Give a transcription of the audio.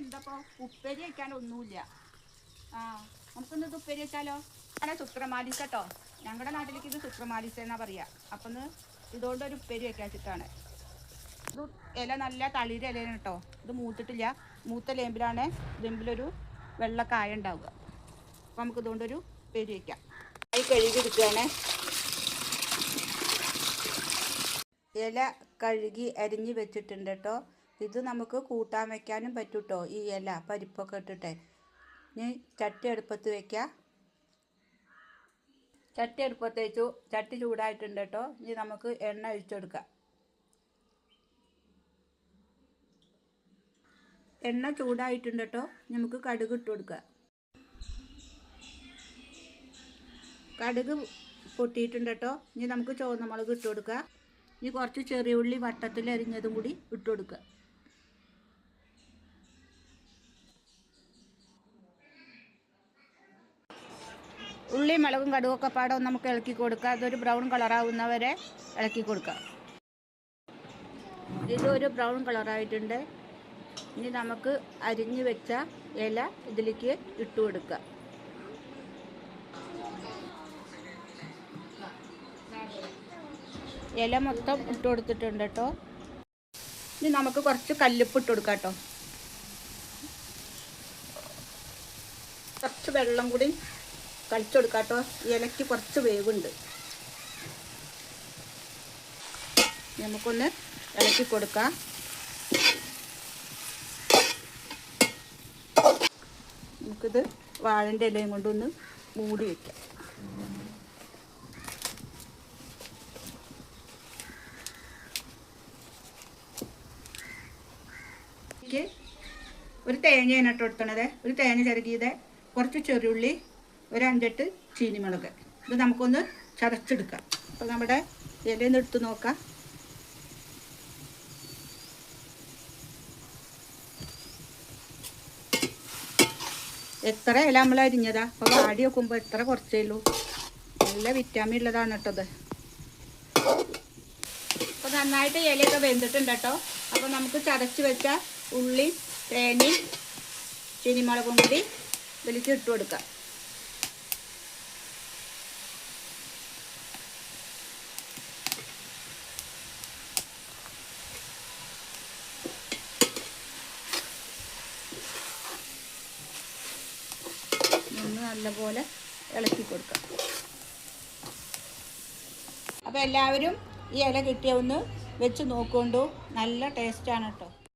എന്തപ്പോൾ ഉപ്പേരി വയ്ക്കാൻ ഒന്നുമില്ല. നമുക്കൊന്ന് ഇത് ഉപ്പേരി വെച്ചാലോ? അവിടെ സുക്രമാലിസ കേട്ടോ, ഞങ്ങളുടെ നാട്ടിലേക്ക് ഇത് സുക്രമാലിസ എന്നാ പറയുക. അപ്പം ഒന്ന് ഇതുകൊണ്ടൊരു ഉപ്പേരി വയ്ക്കാൻ വെച്ചിട്ടാണ്. ഇത് ഇല നല്ല തളിര ഇലയാണ് കേട്ടോ, ഇത് മൂത്തിട്ടില്ല. മൂത്ത ലേമ്പിലാണ് ലേമ്പിലൊരു വെള്ളക്കായ ഉണ്ടാവുക. അപ്പം നമുക്ക് ഇതുകൊണ്ടൊരു ഉപ്പേരി വയ്ക്കാം. അത് കഴുകി എടുക്കുകയാണ്. ഇല കഴുകി അരിഞ്ഞ് വെച്ചിട്ടുണ്ട് കേട്ടോ. ഇത് നമുക്ക് കൂട്ടാൻ വെക്കാനും പറ്റും കേട്ടോ, ഈ ഇല പരിപ്പൊക്കെ ഇട്ടിട്ട്. ഇനി ചട്ടി അടുപ്പത്ത് വയ്ക്കാം. ചട്ടി അടുപ്പത്ത് വെച്ചു. ചട്ടി ചൂടായിട്ടുണ്ട് കേട്ടോ. ഇനി നമുക്ക് എണ്ണ ഒഴിച്ചെടുക്കാം. എണ്ണ ചൂടായിട്ടുണ്ട് കേട്ടോ. നമുക്ക് കടുക് ഇട്ട് കൊടുക്കുക. കടുക് പൊട്ടിയിട്ടുണ്ട് കേട്ടോ. ഇനി നമുക്ക് ചുവന്ന മുളക് ഇട്ട് കൊടുക്കുക. ഇനി കുറച്ച് ചെറിയ ഉള്ളി വട്ടത്തിൽ അരിഞ്ഞതും കൂടി ഇട്ട് കൊടുക്കുക. ഉള്ളി മുളകും കടുകൊക്കെ പാടെ നമുക്ക് ഇളക്കി കൊടുക്കുക. അതൊരു ബ്രൗൺ കളറാവുന്നവരെ ഇളക്കി കൊടുക്കുക. ഇതൊരു ബ്രൗൺ കളറായിട്ടുണ്ട്. ഇനി നമുക്ക് അരിഞ്ഞു വെച്ച ഇല ഇതിലേക്ക് ഇട്ട് കൊടുക്കുക. ഇല മൊത്തം ഇട്ട് കൊടുത്തിട്ടുണ്ട് കേട്ടോ. ഇനി നമുക്ക് കുറച്ച് കല്ലുപ്പ് ഇട്ട് കൊടുക്കാം കേട്ടോ. കുറച്ച് വെള്ളം കൂടി കളിച്ചു കൊടുക്കാം കേട്ടോ. ഇലയ്ക്ക് കുറച്ച് വേവുണ്ട്. നമുക്കൊന്ന് ഇളക്കി കൊടുക്കാം. നമുക്കിത് വാഴൻ്റെ ഇലയും കൊണ്ടൊന്ന് മൂടി വയ്ക്കാം. ഒരു തേങ്ങയാണ് ഇട്ട് കൊടുത്തണത്. ഒരു തേങ്ങ ചിരകിയത്, കുറച്ച് ചെറിയുള്ളി, ഒരു 5-8 ചീനിമുളക്. ഇത് നമുക്കൊന്ന് ചതച്ചെടുക്കാം. അപ്പോൾ നമ്മുടെ ഇലയിൽ എടുത്ത് നോക്കാം. എത്ര ഇല നമ്മൾ അരിഞ്ഞതാ. അപ്പോൾ വാടി വെക്കുമ്പോൾ എത്ര കുറച്ചേ ഉള്ളൂ. നല്ല വിറ്റാമിൻ ഉള്ളതാണ് കേട്ടത്. അപ്പോൾ നന്നായിട്ട് ഇലയൊക്കെ വെന്തിട്ടുണ്ട് കേട്ടോ. അപ്പോൾ നമുക്ക് ചതച്ച് വെച്ച ഉള്ളി, തേങ്ങയും ചീനിമുളകും കൂടി ഇതിലേക്ക് ഇട്ട് കൊടുക്കാം. ഒന്ന് നല്ലപോലെ ഇളക്കി കൊടുക്കാം. അപ്പോൾ എല്ലാവരും ഈ ഇല കിട്ടിയ ഒന്ന് വെച്ച് നോക്കൊണ്ടു. നല്ല ടേസ്റ്റാണ് കേട്ടോ.